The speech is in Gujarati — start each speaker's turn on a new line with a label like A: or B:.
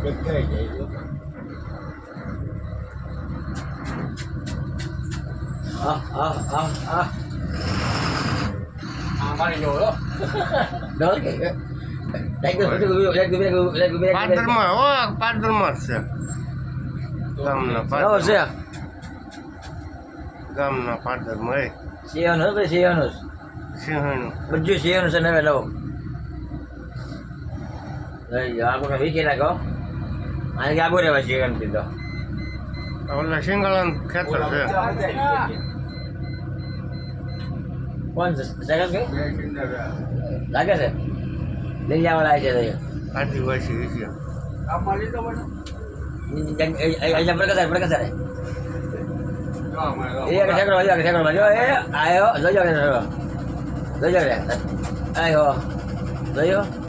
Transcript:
A: કઈ જાય મારી જો ડર કે
B: પાદરમાં હો પાદરમાં જ છે ગામના પાદરમાં
A: સિંહનું સિંહનું
B: સિંહણું
A: બધું સિંહનું છે નવે નવું આગળ વીખી નાખો અહીં આગળ રહેવા સિંહણ કીધો
B: ઓલા સિંગળાનું ખેતર છે
A: કોણ છે સેકન્ડ કે લાગે છે લઈ જવા લાગે છે
B: આદિવાસી વિશે
A: અહીંયા પ્રકાશ એ ઠેકડો જો એ આયો જોજો જોજો રે આયો જોયો